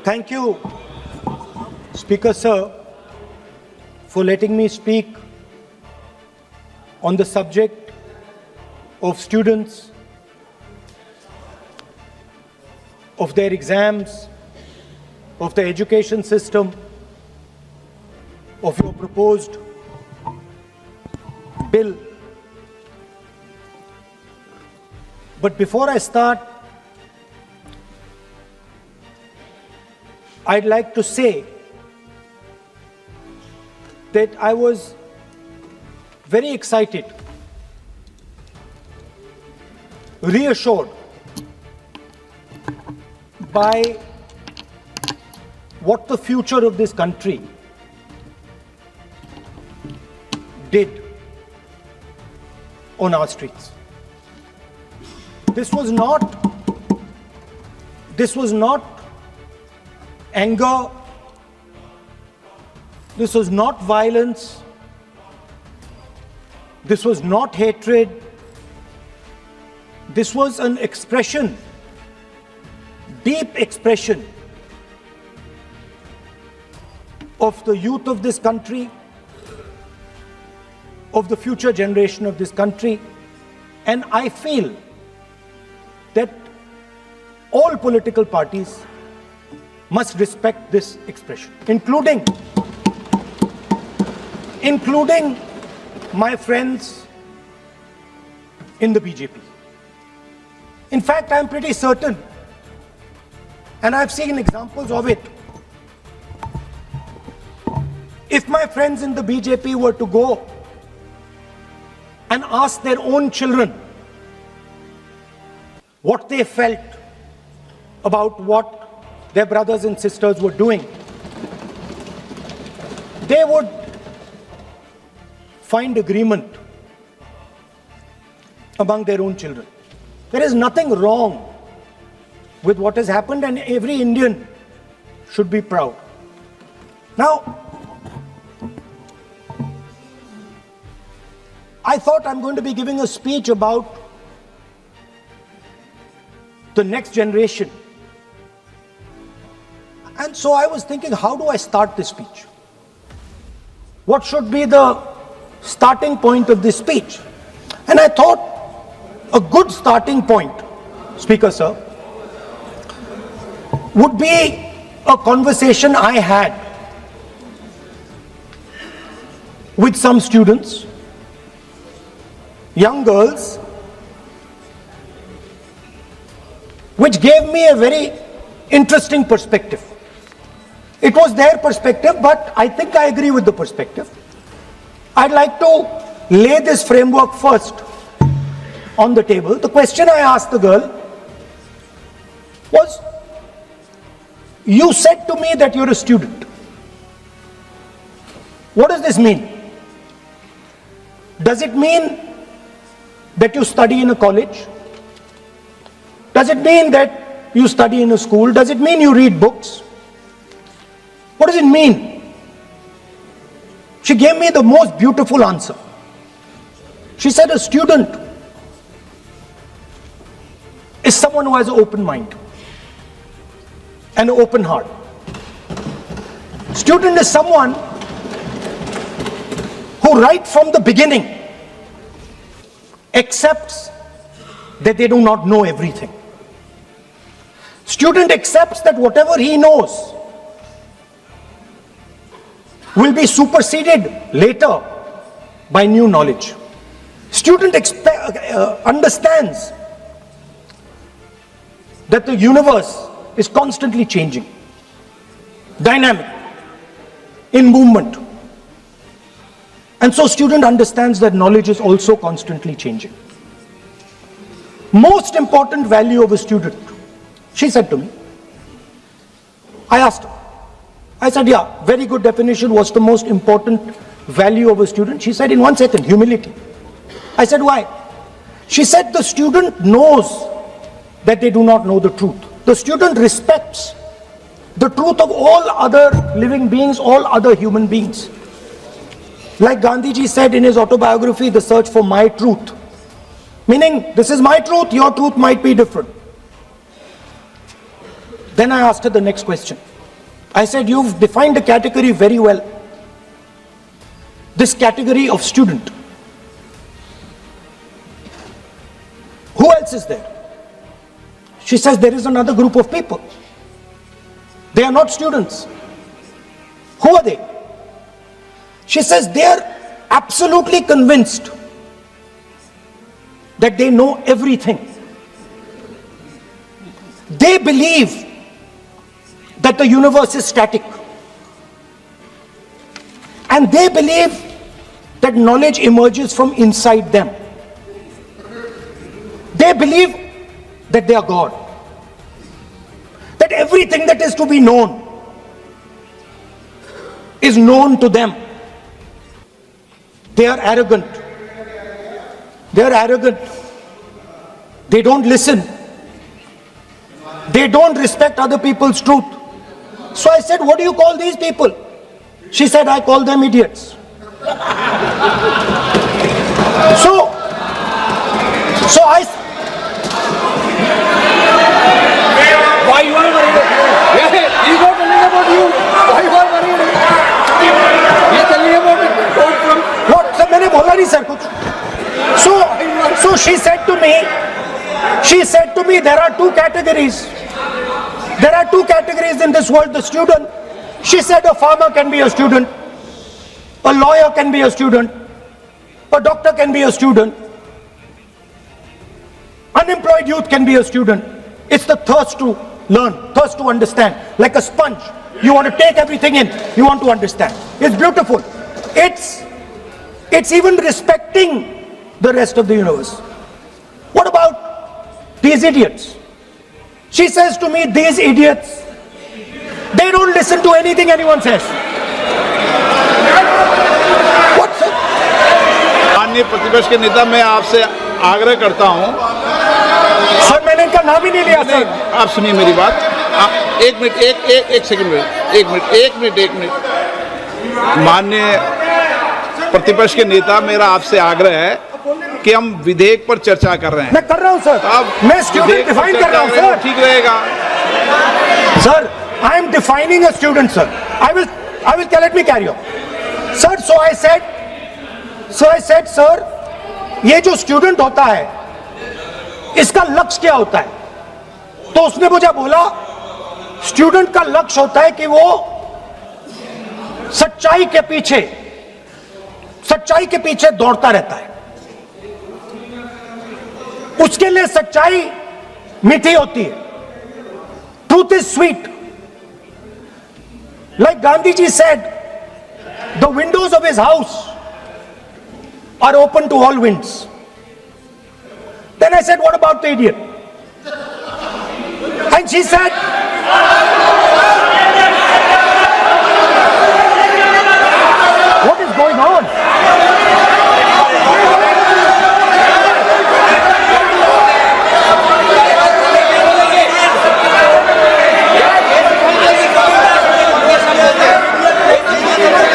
Thank you, Speaker Sir, for letting me speak on the subject of students, of their exams, of the education system, of your proposed bill. But before I start, I'd like to say that I was very excited, reassured by what the future of this country did on our streets. This was not anger, this was not violence, this was not hatred, this was an expression, deep expression of the youth of this country, of the future generation of this country. And I feel that all political parties must respect this expression, including my friends in the BJP. In fact, I'm pretty certain, and I've seen examples of it, if my friends in the BJP were to go and ask their own children what they felt about what their brothers and sisters were doing, they would find agreement among their own children. There is nothing wrong with what has happened, and every Indian should be proud. Now, I thought I'm going to be giving a speech about the next generation. And so I was thinking, how do I start this speech? What should be the starting point of this speech? And I thought a good starting point, Speaker Sir, would be a conversation I had with some students, young girls, which gave me a very interesting perspective. It was their perspective, but I think I agree with the perspective. I'd like to lay this framework first on the table. The question I asked the girl was, you said to me that you're a student. What does this mean? Does it mean that you study in a college? Does it mean that you study in a school? Does it mean you read books? What does it mean? She gave me the most beautiful answer. She said a student is someone who has an open mind and an open heart. Student is someone who right from the beginning accepts that they do not know everything. Student accepts that whatever he knows will be superseded later by new knowledge. Student understands that the universe is constantly changing, dynamic, in movement. And so student understands that knowledge is also constantly changing. Most important value of a student, she said to me. I asked her. I said, yeah, very good definition. What's the most important value of a student? She said in 1 second, humility. I said, why? She said the student knows that they do not know the truth. The student respects the truth of all other living beings, all other human beings. Like Gandhiji said in his autobiography, The Search for My Truth. Meaning, this is my truth, your truth might be different. Then I asked her the next question. I said, you've defined a category very well. This category of student. Who else is there? She says, there is another group of people. They are not students. Who are they? She says, they are absolutely convinced that they know everything. They believe that the universe is static. And they believe that knowledge emerges from inside them. They believe that they are God. That everything that is to be known is known to them. They are arrogant. They are arrogant. They don't listen. They don't respect other people's truth. So I said, what do you call these people? She said, I call them idiots. So I... Why you are worried? Yeah, he is not telling about you. Why you are worried? He is telling about it. What? Sir, मैंने बोला नहीं sir कुछ. So she said to me, there are two categories. There are two categories in this world. The student. She said a farmer can be a student. A lawyer can be a student. A doctor can be a student. Unemployed youth can be a student. It's the thirst to learn, thirst to understand. Like a sponge. You want to take everything in. You want to understand. It's beautiful. It's even respecting the rest of the universe. What about these idiots? She says to me, these idiots, they don't listen to anything anyone says. What, sir? माननीय प्रतिपक्ष के नेता, मैं आपसे आग्रह करता हूं। Sir, मैंने इनका नाम ही नहीं लिया सर। आप सुनिए मेरी बात। एक मिनट। माननीय प्रतिपक्ष के नेता, मेरा आपसे आग्रह है कि हम विधेयक पर चर्चा कर रहे हैं। मैं कर रहा हूं सर। मैं स्टूडेंट डिफाइन कर रहा हूं सर। ठीक रहेगा। Sir, I am defining a student, sir. I will let me carry on. Sir, so I said, sir, ये जो स्टूडेंट होता है, इसका लक्ष्य क्या होता है? तो उसने मुझे बोला, स्टूडेंट का लक्ष्य होता है कि वो सच्चाई के पीछे दौड़ता रहता है। उसके लिए सच्चाई मीठी होती है। Truth is sweet. Like Gandhiji said, the windows of his house are open to all winds. Then I said, what about the idiot? And she said, what is going on?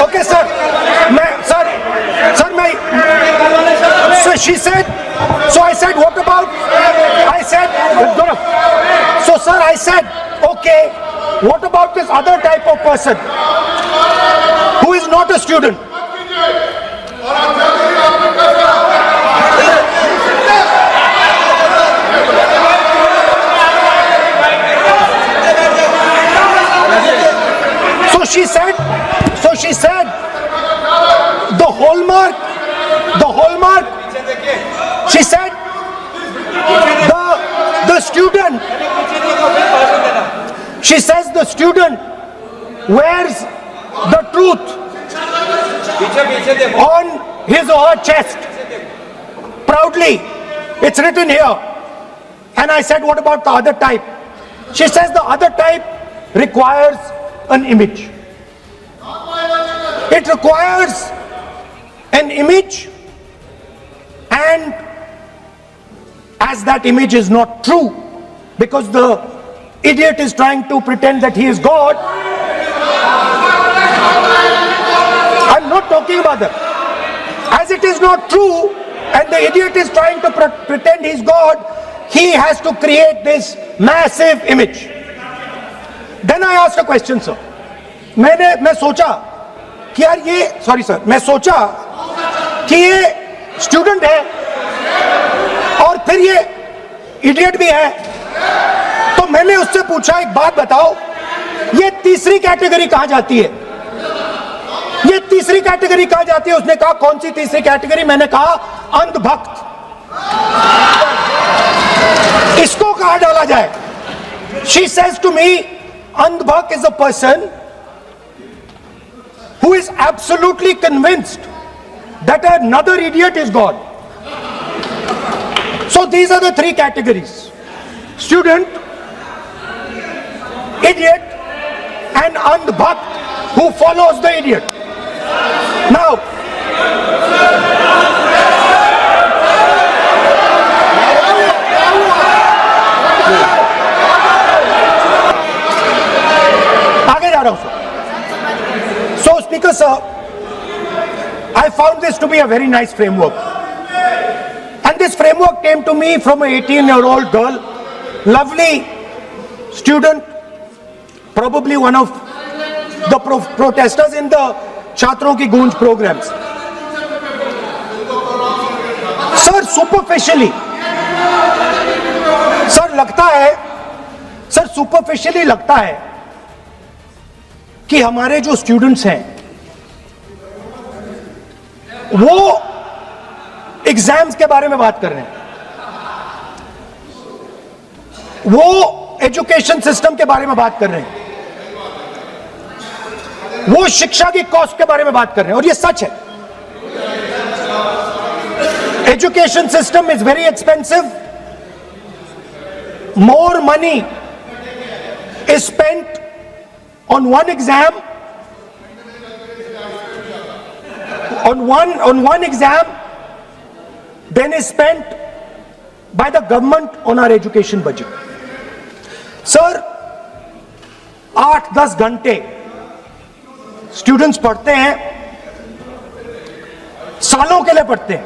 Okay, sir. So she said, so I said, what about? I said, so sir, I said, okay, what about this other type of person who is not a student? So she said, the hallmark, she said, the student, she says the student wears the truth on his or her chest proudly. It's written here. And I said, what about the other type? She says the other type requires an image. It requires an image, and as that image is not true, because the idiot is trying to pretend that he is God. I'm not talking about that. As it is not true, and the idiot is trying to pretend he's God, he has to create this massive image. Then I asked a question sir, मैं सोचा कि यार ये, sorry sir, मैं सोचा कि ये student है और फिर ये इडियट भी है, तो मैंने उससे पूछा एक बात बताओ, ये तीसरी कैटेगरी कहां जाती है? ये तीसरी कैटेगरी कहां जाती है? उसने कहा कौन सी तीसरी कैटेगरी? मैंने कहा अंधभक्त। इसको कहां डाला जाए? She says to me, andhbhakt is a person who is absolutely convinced that another idiot is God. So these are the three categories: student, idiot, and andhbhakt who follows the idiot. Now, आगे जा रहा हूं sir. So, Speaker sir, I found this to be a very nice framework. And this framework came to me from an 18-year-old girl, lovely student, probably one of the protesters in the Chhatron Ki Goonj programs. Sir, superficially, superficially लगता है कि हमारे जो students हैं वो exams के बारे में बात कर रहे हैं, वो एजुकेशन सिस्टम के बारे में बात कर रहे हैं, वो शिक्षा की कॉस्ट के बारे में बात कर रहे हैं, और ये सच है. Education system is very expensive. More money is spent on one exam, on one exam then is spent by the government on our education budget. Sir, 8-10 घंटे स्टूडेंट्स पढ़ते हैं, सालों के लिए पढ़ते हैं.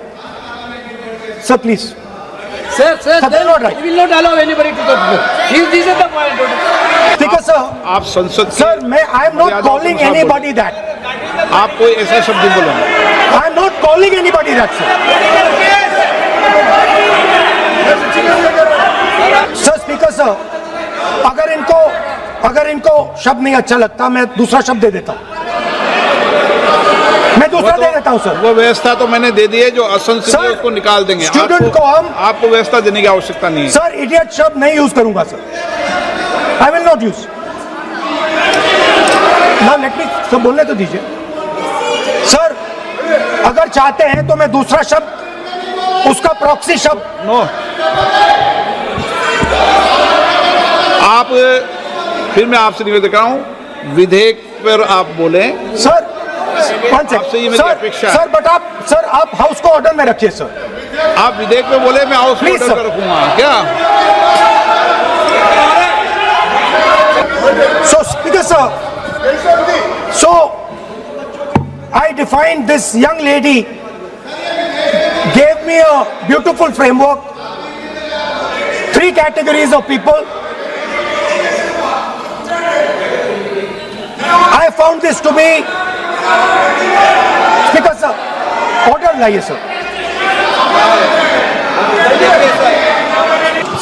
Sir, please. Sir, That's not right. we will not allow anybody to talk. This is the point. Speaker sir, आप संसद sir, I am not calling anybody that. आप कोई ऐसा शब्द नहीं बोलो. I am not calling anybody that, sir. Sir, Speaker sir, अगर इनको शब्द नहीं अच्छा लगता, मैं दूसरा शब्द दे देता हूं. मैं दूसरा दे देता हूं सर. वो व्यवस्था तो मैंने दे दी है, जो असंसदीय उसको निकाल देंगे. स्टूडेंट को हम, आपको व्यवस्था देने की आवश्यकता नहीं है. सर, इडियट शब्द नहीं यूज करूंगा sir. I will not use. ना लेट मी सब बोलने तो दीजिए सर. अगर चाहते हैं तो मैं दूसरा शब्द, उसका प्रॉक्सी शब्द. नो, आप फिर मैं आपसे निवेदन कर रहा हूं, विधेयक पर आप बोले सर. आपसे ये मेरी अपेक्षा है. सर, बट आप हाउस को ऑर्डर में रखिए सर. आप विधेयक पे बोले, मैं हाउस को ऑर्डर कर रखूंगा क्या? So, Speaker sir, so I defined this young lady, gave me a beautiful framework, 3 categories of people. I found this to be, Speaker sir, order लाइए sir.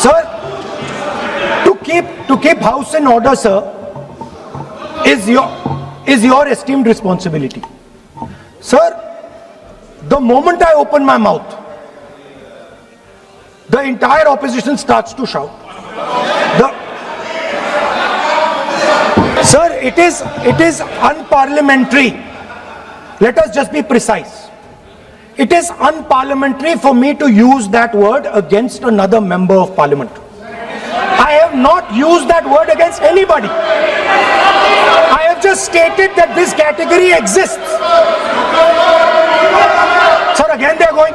Sir, to keep house in order, sir, is your esteemed responsibility. Sir, the moment I open my mouth, the entire opposition starts to shout. Sir, it is unparliamentary. Let us just be precise. It is unparliamentary for me to use that word against another member of parliament. I have not used that word against anybody. I have just stated that this category exists. Sir, again they are going.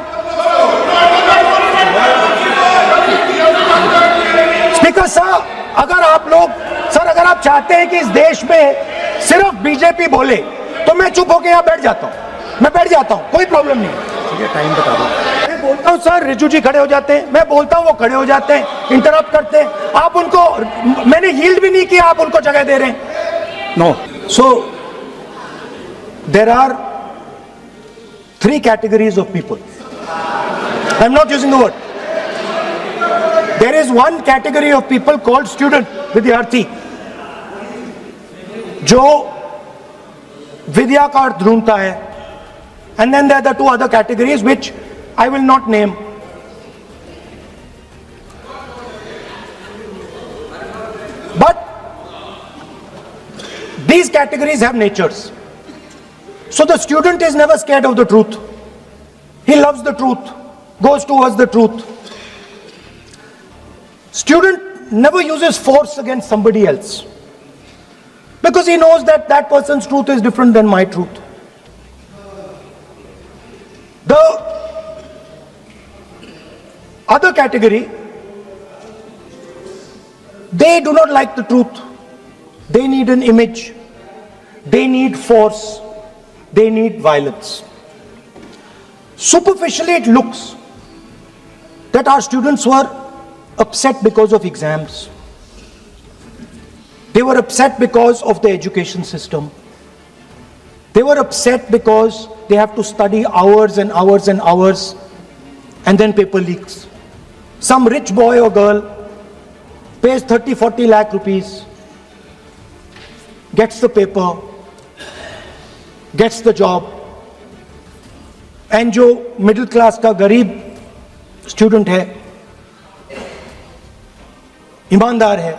Speaker sir, अगर आप चाहते हैं कि इस देश में सिर्फ BJP बोले, तो मैं चुप होकर यहाँ बैठ जाता हूँ. मैं बैठ जाता हूँ, कोई प्रॉब्लम नहीं. टाइम बता दो. बोलता हूं सर, रिजू जी खड़े हो जाते हैं, मैं बोलता हूं वो खड़े हो जाते हैं, इंटरप्ट करते हैं, आप उनको, मैंने यील्ड भी नहीं किया, आप उनको जगह दे रहे हैं. No. So there are 3 categories of people. I'm not using the word. There is one category of people called student, vidyarthi, जो विद्या का अर्थ ढूंढता है. And then there are the 2 other categories which I will not name. But these categories have natures. So the student is never scared of the truth. He loves the truth, goes towards the truth. Student never uses force against somebody else, because he knows that that person's truth is different than my truth. The other category, they do not like the truth. They need an image. They need force. They need violence. Superficially, it looks that our students were upset because of exams. They were upset because of the education system. They were upset because they have to study hours and hours and hours, and then paper leaks. Some rich boy or girl pays 30-40 lakh rupees, gets the paper, gets the job, and जो middle class का गरीब student है, ईमानदार है,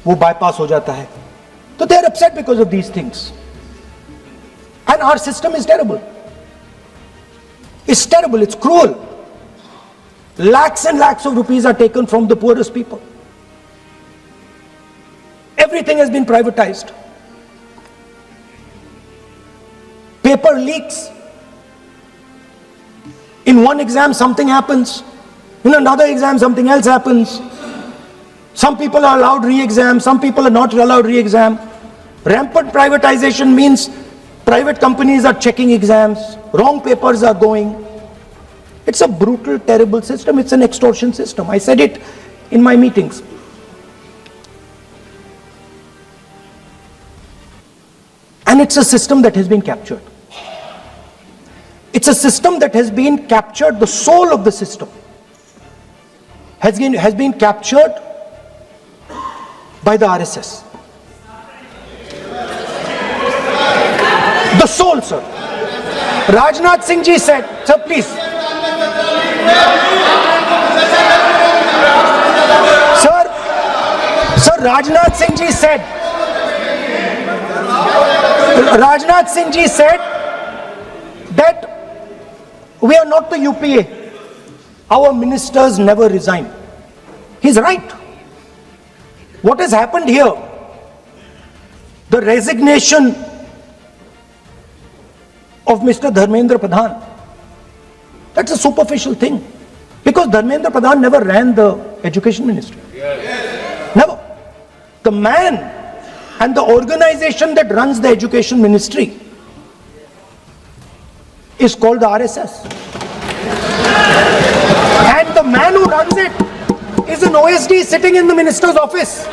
वो bypass हो जाता है. तो they are upset because of these things. And our system is terrible. It's terrible, it's cruel. Lakhs and lakhs of rupees are taken from the poorest people. Everything has been privatized. Paper leaks. In one exam something happens. In another exam something else happens. Some people are allowed re-exam, some people are not allowed re-exam. Rampant privatization means private companies are checking exams, wrong papers are going. It's a brutal, terrible system. It's an extortion system. I said it in my meetings. And it's a system that has been captured. It's a system that has been captured. The soul of the system has been captured by the RSS. The soul, sir. Rajnath Singh ji said, sir, please. Sir, Rajnath Singh ji said, that we are not the UPA. Our ministers never resign. He's right. What has happened here? The resignation of Mr. Dharmendra Pradhan. That's a superficial thing. Because Dharmendra Pradhan never ran the education ministry. Never. The man and the organization that runs the education ministry is called the RSS. And the man who runs it is an OSD sitting in the minister's office.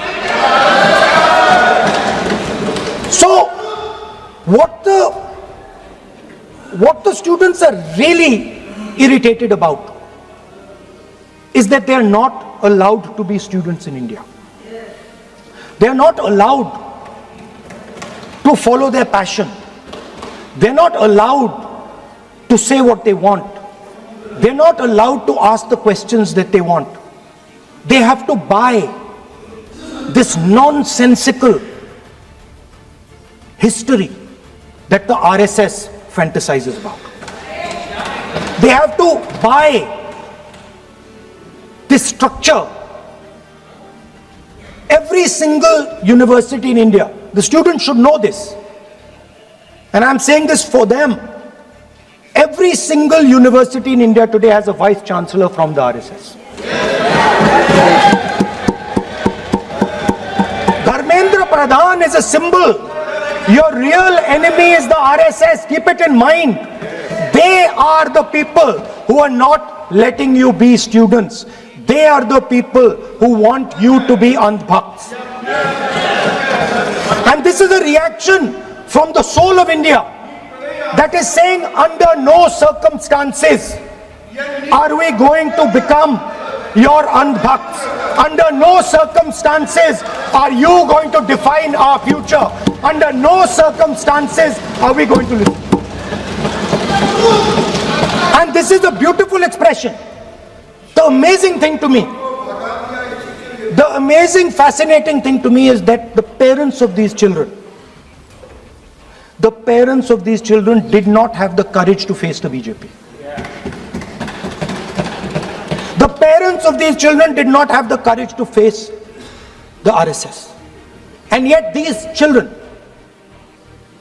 So, what the students are really irritated about is that they are not allowed to be students in India. They are not allowed to follow their passion. They are not allowed to say what they want. They are not allowed to ask the questions that they want. They have to buy this nonsensical history that the RSS fantasizes about. They have to buy this structure. Every single university in India, the students should know this, and I'm saying this for them. Every single university in India today has a vice chancellor from the RSS. Dharmendra Pradhan is a symbol. Your real enemy is the RSS. Keep it in mind. They are the people who are not letting you be students. They are the people who want you to be andhbhakts. And this is a reaction from the soul of India that is saying, under no circumstances are we going to become your andhbhakts. Under no circumstances are you going to define our future. Under no circumstances are we going to listen. And this is a beautiful expression. The amazing thing to me, the amazing, fascinating thing to me is that the parents of these children did not have the courage to face the BJP. The parents of these children did not have the courage to face the RSS. And yet these children,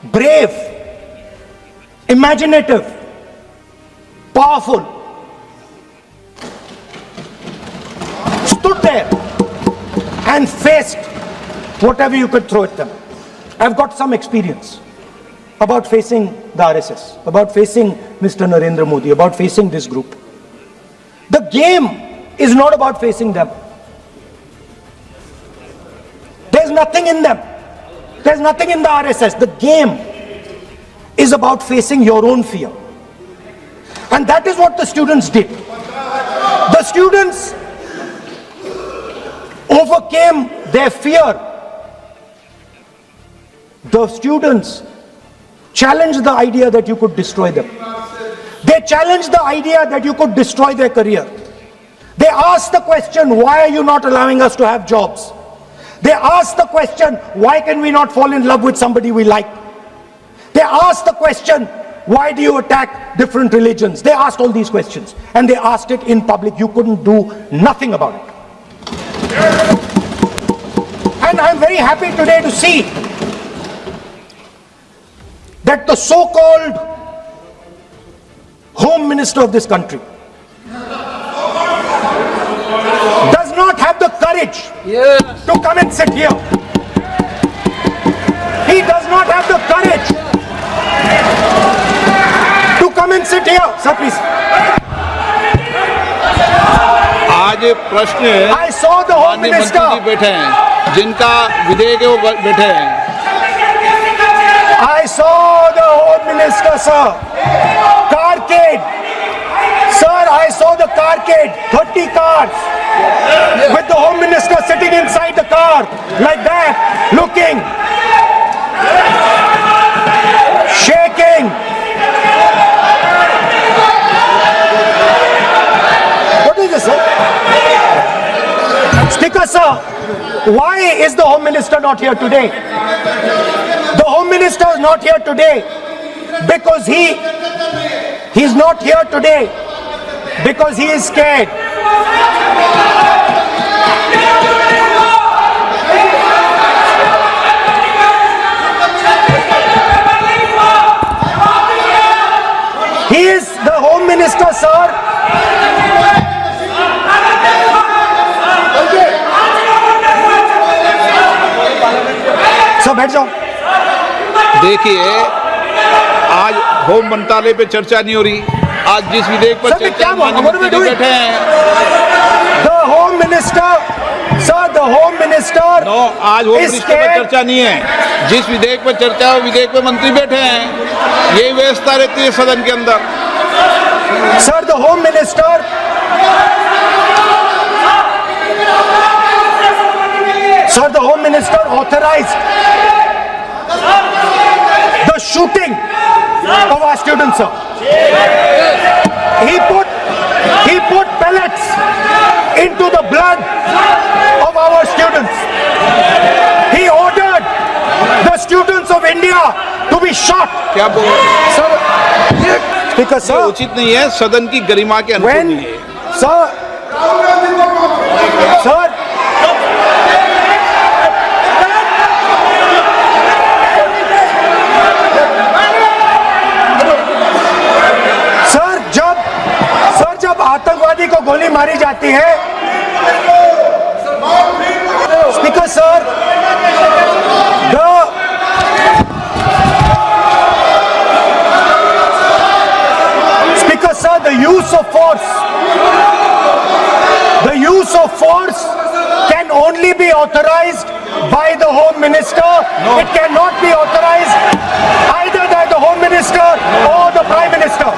brave, imaginative, powerful, stood there and faced whatever you could throw at them. I've got some experience about facing the RSS, about facing Mr. Narendra Modi, about facing this group. The game is not about facing them. There's nothing in them. There's nothing in the RSS. The game is about facing your own fear. And that is what the students did. The students overcame their fear. The students challenged the idea that you could destroy them. They challenged the idea that you could destroy their career. They asked the question, why are you not allowing us to have jobs? They asked the question, why can we not fall in love with somebody we like? They asked the question, why do you attack different religions? They asked all these questions, and they asked it in public. You couldn't do nothing about it. And I'm very happy today to see that the so-called Home Minister of this country does not have the courage to come and sit here. He does not have the courage to come and sit here. Sir, please. आज प्रश्न I saw the Home माननीय मंत्री जी Minister. बैठे हैं, जिनका विधेयक है वो बैठे हैं. I saw the Home Minister, sir. Carcade. Sir, I saw the carcade. 30 cars. With the Home Minister sitting inside the car. Like that. Looking. Shaking. What is this, sir? Speaker, sir. Why is the Home Minister not here today? The Home Minister is not here today because he's not here today because he is scared. He is the Home Minister, sir. Sir बैठ जाओ. देखिए, आज home मंत्रालय पे चर्चा नहीं हो रही. आज जिस विधेयक पर चर्चा माननीय मंत्री जी बैठे हैं. The Home Minister, sir, the Home Minister. No, आज होम मिनिस्टर पर चर्चा नहीं है. जिस विधेयक पर चर्चा है वो विधेयक पे मंत्री बैठे हैं. यही व्यवस्था रहती है सदन के अंदर. Sir, the Home Minister. Sir, the Home Minister authorized the shooting of our students, sir. He put pellets into the blood of our students. He ordered the students of India to be shot. क्या बोल रहे हैं? Speaker, ये sir. उचित नहीं है. सदन की गरिमा के अनुरूप नहीं है. Sir. जब आतंकवादी को गोली मारी जाती है, speaker sir, authorized by the Home Minister. No. It cannot be authorized either by the Home Minister or the Prime Minister.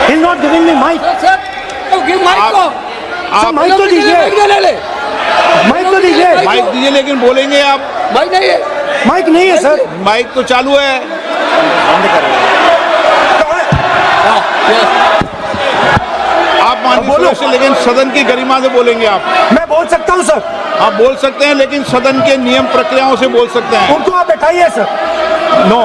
He's not giving me mic. Sir give mic को सर माइक तो दीजिए, ले ले mic तो दीजिए। Mic दीजिए, लेकिन बोलेंगे आप। माइक नहीं है माइक नहीं है सर। माइक तो चालू है। आप माननीय सदस्य, लेकिन सदन की गरिमा से बोलेंगे आप। मैं बोल सकता हूँ सर। आप बोल सकते हैं, लेकिन सदन के नियम प्रक्रियाओं से बोल सकते हैं। उनको आप बैठाइए सर। नो।